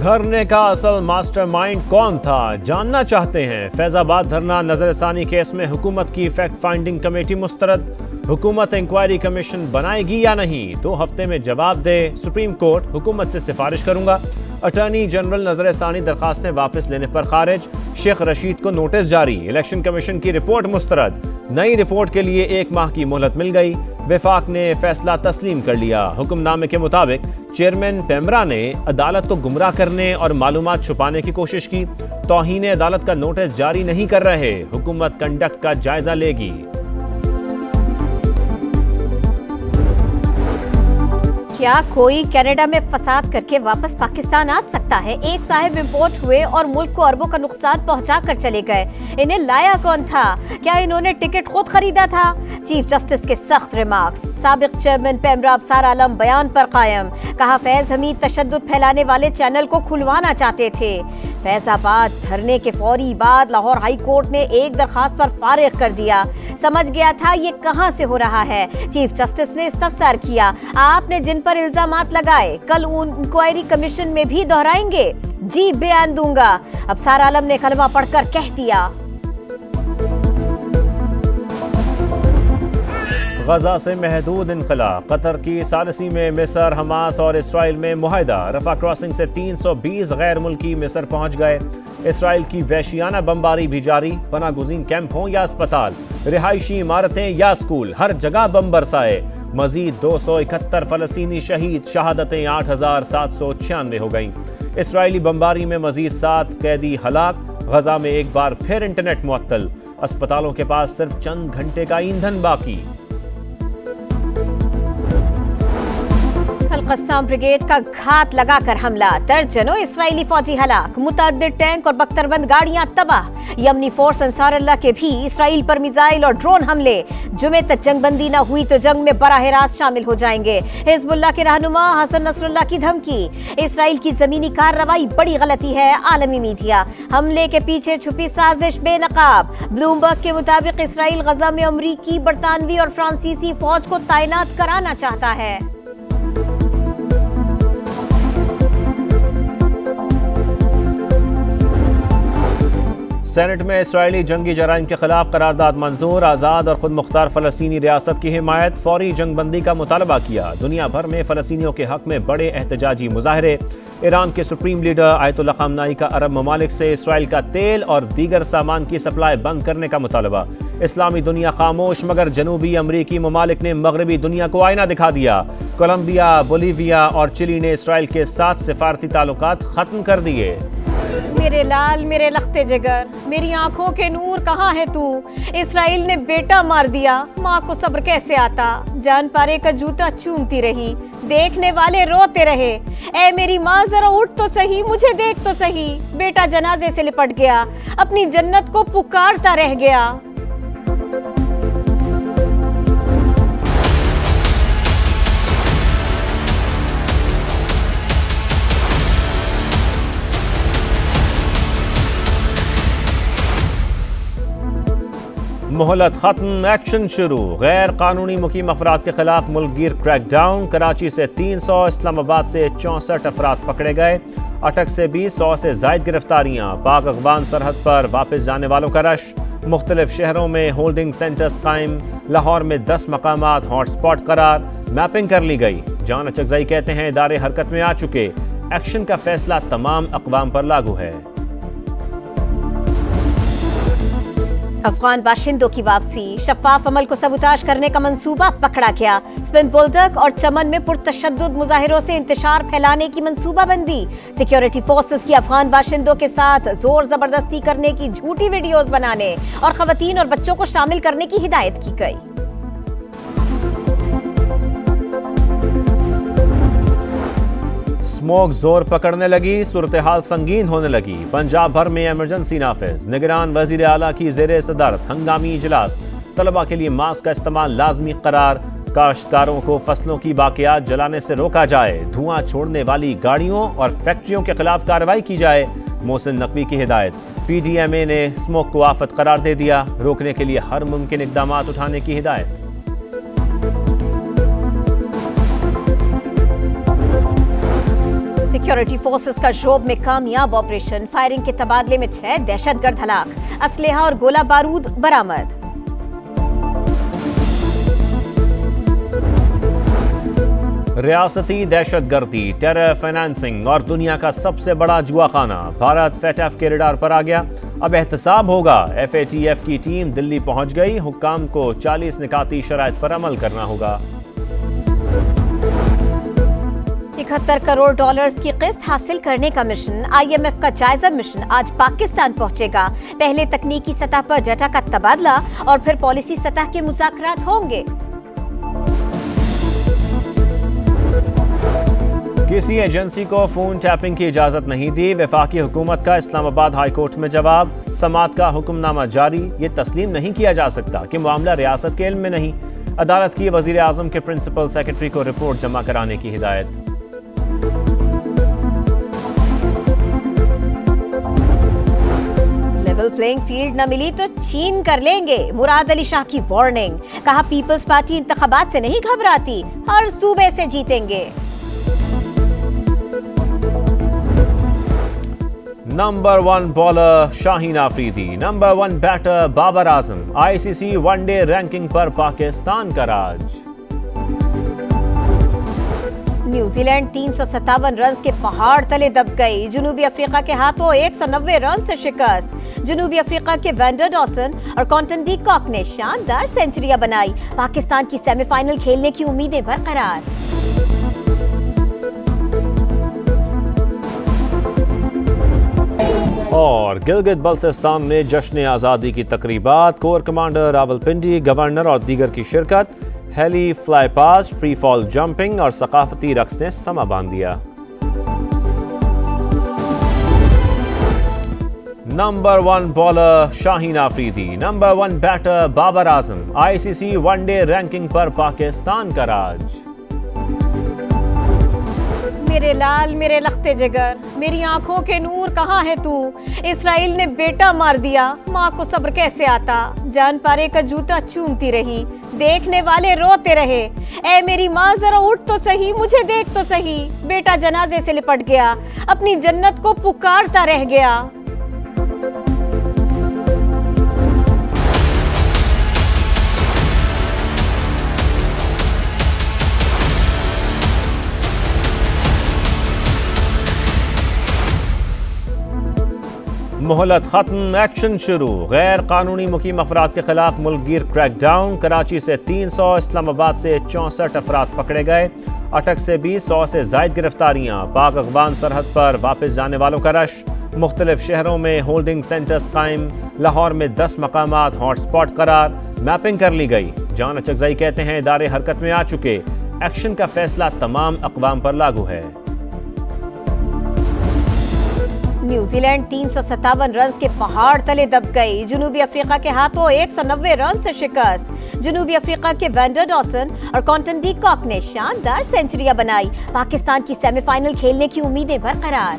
धरने का असल मास्टरमाइंड कौन था, जानना चाहते हैं। फैजाबाद धरना नजरसानी केस में हुकूमत की फैक्ट फाइंडिंग कमेटी मुस्तरद। हुकूमत इंक्वायरी कमीशन बनाएगी या नहीं, 2 हफ्ते में जवाब दे सुप्रीम कोर्ट। हुकूमत से सिफारिश करूंगा। अटॉर्नी जनरल नजरसानी दरखास्तें वापस लेने पर खारिज। शेख रशीद को नोटिस जारी। इलेक्शन कमीशन की रिपोर्ट मुस्तरद। नई रिपोर्ट के लिए 1 माह की मोहलत मिल गई। विफाक ने फैसला तस्लीम कर लिया। हुक्मनामे के मुताबिक चेयरमैन पेमरा ने अदालत को गुमराह करने और मालूमात छुपाने की कोशिश की। तौहीन अदालत का नोटिस जारी नहीं कर रहे। हुकूमत कंडक्ट का जायजा लेगी। क्या कोई कनाडा में फसाद करके वापस पाकिस्तान आ सकता है? एक साहिब इंपोर्ट हुए और मुल्क को अरबों का नुकसान पहुंचा कर चले गए। इन्हें लाया कौन था? क्या इन्होंने टिकट खुद खरीदा था? चीफ जस्टिस के सख्त रिमार्क्स। साबिक चेयरमैन पेमरा अफसार आलम बयान पर कायम। कहा फैज हमीद तशद्दुद फैलाने वाले चैनल को खुलवाना चाहते थे। फैजाबाद धरने के फौरी बाद लाहौर हाई कोर्ट ने एक दरखास्त पर फारिग कर दिया। समझ गया था ये कहां से हो रहा है। चीफ जस्टिस ने इस्तफसार किया। आपने जिन पर इल्जामात लगाए कल इंक्वायरी कमीशन में भी दोहराएंगे। जी बयान दूंगा। अफसार आलम ने कलमा पढ़कर कह दिया। गजा से महदूद इनकला। कतर की सालसी में मिस्र, हमास और इसराइल में मुआहदा। रफा क्रॉसिंग से 320 गैर मुल्की मिस्र पहुंच गए। इसराइल की वहशियाना बमबारी भी जारी। पनागुज़ीन कैंप हों या अस्पताल, रिहायशी इमारतें या स्कूल, हर जगह बम बरसाए। मजीद 271 फलस्तीनी शहीद। शहादतें 8796 हो गईं। इसराइली बमबारी में मजीद 7 कैदी हलाक। गजा में एक बार फिर इंटरनेट मुअत्तल। अस्पतालों के पास सिर्फ चंद घंटे का ईंधन बाकी। अल-कस्साम ब्रिगेड का घात लगाकर हमला। दर्जनों इसराइली फौजी हलाक। मुतअद्दिद टैंक और बख्तरबंद गाड़ियां तबाह। यमनी फोर्स अंसार अल्लाह के भी इसराइल पर मिसाइल और ड्रोन हमले। जुमे तक जंगबंदी न हुई तो जंग में बराह रास्त शामिल हो जाएंगे। हिजबुल्लाह के रहनुमा हसन नसरुल्लाह की धमकी। इसराइल की जमीनी कार्रवाई बड़ी गलती है। आलमी मीडिया हमले के पीछे छुपी साजिश बेनकाब। ब्लूमबर्ग के मुताबिक इसराइल गजा में अमरीकी, बरतानवी और फ्रांसीसी फौज को तैनात कराना चाहता है। सेनेट में इसराइली जंगी जराइम के खिलाफ करारदाद मंजूर। आज़ाद और खुद मुख्तार फ़लस्तीनी रियासत की हिमायत। फौरी जंगबंदी का मुतालबा किया। दुनिया भर में फ़लस्तीनियों के हक में बड़े एहतजाजी मुजाहरे। ईरान के सुप्रीम लीडर आयतुल्लाह ख़ामनाई का अरब ममालिक से इसराइल का तेल और दीगर सामान की सप्लाई बंद करने का मुतालबा। इस्लामी दुनिया खामोश, मगर जनूबी अमरीकी ममालिक ने मगरबी दुनिया को आईना दिखा दिया। कोलंबिया, बोलीविया और चिली ने इसराइल के साथ सिफारती ताल्लुकात ख़त्म कर दिए। मेरे लाल, मेरे लखते जिगर, मेरी आंखों के नूर, कहाँ है तू? इसराइल ने बेटा मार दिया, माँ को सब्र कैसे आता? जान पारे का जूता चूमती रही, देखने वाले रोते रहे। ऐ मेरी माँ जरा उठ तो सही, मुझे देख तो सही। बेटा जनाजे से लिपट गया, अपनी जन्नत को पुकारता रह गया। मोहलत खत्म, एक्शन शुरू। गैर कानूनी मुकीम अफराद के खिलाफ मुल्कगीर क्रैकडाउन। कराची से 300, इस्लामाबाद से 64 अफराद पकड़े गए। अटक से 200 से जायद गिरफ्तारियां। पाक अफगान सरहद पर वापस जाने वालों का रश। मुख्तलिफ शहरों में होल्डिंग सेंटर्स कायम। लाहौर में 10 मकामात हॉटस्पॉट करार। मैपिंग कर ली गई। जान अचकज़ई कहते हैं इदारे हरकत में आ चुके। एक्शन का फैसला तमाम अक़वाम पर लागू है। अफगान बाशिंदों की वापसी। शफाफ अमल को सबूताज करने का मंसूबा पकड़ा गया। स्पिन बुलडक और चमन में पुरतशद्दुद मुजाहिरों से इंतशार फैलाने की मंसूबाबंदी। सिक्योरिटी फोर्सेस की अफगान बाशिंदों के साथ जोर जबरदस्ती करने की झूठी वीडियोस बनाने और खवातीन और बच्चों को शामिल करने की हिदायत की गई। स्मोक जोर पकड़ने लगी, सूरत हाल संगीन होने लगी। पंजाब भर में इमरजेंसी नाफिज। निगरान वजीर आला की ज़ेरे सदारत हंगामी इजलास। तलबा के लिए मास्क का इस्तेमाल लाजमी करार। काश्तकारों को फसलों की बाकियात जलाने से रोका जाए। धुआं छोड़ने वाली गाड़ियों और फैक्ट्रियों के खिलाफ कार्रवाई की जाए। मोहसिन नकवी की हिदायत। PDMA ने स्मोक को आफत करार दे दिया। रोकने के लिए हर मुमकिन इकदाम उठाने की हिदायत। सिक्योरिटी फोर्सेस का शोब में कामयाब ऑपरेशन, फायरिंग के तबादले में 6 दहशतगर्द हलाक, असलहा और गोला बारूद बरामद। रियासती दहशतगर्दी, टेरर फाइनेंसिंग और दुनिया का सबसे बड़ा जुआखाना भारत FATF के रडार पर आ गया। अब एहतसाब होगा। FATF की टीम दिल्ली पहुंच गई। हुक्काम को 40 निकाती शराइत पर अमल करना होगा। 71 करोड़ डॉलर्स की किस्त हासिल करने का मिशन, IMF का जायजा मिशन आज पाकिस्तान पहुंचेगा। पहले तकनीकी सतह पर डाटा का तबादला और फिर पॉलिसी सतह के मुज़ाकरात होंगे। किसी एजेंसी को फोन टैपिंग की इजाजत नहीं दी। वफाकी हुकूमत का इस्लामाबाद हाई कोर्ट में जवाब। समात का हुक्मनामा जारी। ये तस्लीम नहीं किया जा सकता कि मामला रियासत के इल्म में नहीं। अदालत की वजीर आजम के प्रिंसिपल सेक्रेटरी को रिपोर्ट जमा कराने की हिदायत। लेवल प्लेइंग फील्ड न मिली तो छीन कर लेंगे, मुराद अली शाह की वार्निंग। कहा पीपल्स पार्टी इंतखाबात से नहीं घबराती, हर सूबे से जीतेंगे। Number 1 bowler Shaheen Afridi, number 1 batter Babar Azam, ICC one day ranking पर पाकिस्तान का राज। न्यूजीलैंड 357 रन के पहाड़ तले दब गई। जनूबी अफ्रीका के हाथों 190 रन से शिकस्त। जनूबी अफ्रीका के वेंडर डॉसन और कॉन्टन डी कॉक ने शानदार सेंचुरियां बनाई। पाकिस्तान की सेमीफाइनल खेलने की उम्मीदें बरकरार। और गिलगित बल्तिस्तान में जश्न आज़ादी की तकरीबात, कोर कमांडर रावलपिंडी, गवर्नर और दीगर की शिरकत। Heli fly past, free fall jumping और सकाफती रक्स ने समा बांध दिया। Number 1 bowler Shaheen Afridi, number 1 batter Babar Azam, ICC one day ranking पर पाकिस्तान का राज। मेरे लाल, मेरे लखते जिगर, मेरी आंखों के नूर कहाँ है तू? इसराइल ने बेटा मार दिया, माँ को सब्र कैसे आता? जान पारे का जूता चूमती रही, देखने वाले रोते रहे। ऐ मेरी माँ जरा उठ तो सही, मुझे देख तो सही। बेटा जनाजे से लिपट गया, अपनी जन्नत को पुकारता रह गया। मोहलत खत्म, एक्शन शुरू। गैर कानूनी मुकीम अफराद के खिलाफ मुल्कगीर क्रैकडाउन। कराची से 300, इस्लामाबाद से 64 अफराद पकड़े गए। अटक से 20 से जायद गिरफ्तारियां। पाक अफगान सरहद पर वापस जाने वालों का रश। मुख्तलिफ शहरों में होल्डिंग सेंटर्स कायम। लाहौर में 10 मकामात हॉटस्पॉट करार। मैपिंग कर ली गई। जान अचकज़ई कहते हैं इदारे हरकत में आ चुके। एक्शन का फैसला तमाम अक़वाम पर लागू है। न्यूजीलैंड 357 रन के पहाड़ तले दब गई। जनूबी अफ्रीका के हाथों 190 रन से शिकस्त। जनूबी अफ्रीका के वेंडर डॉसन और कॉन्टन डी कॉक ने शानदार सेंचुरियां बनाई। पाकिस्तान की सेमीफाइनल खेलने की उम्मीदें बरकरार।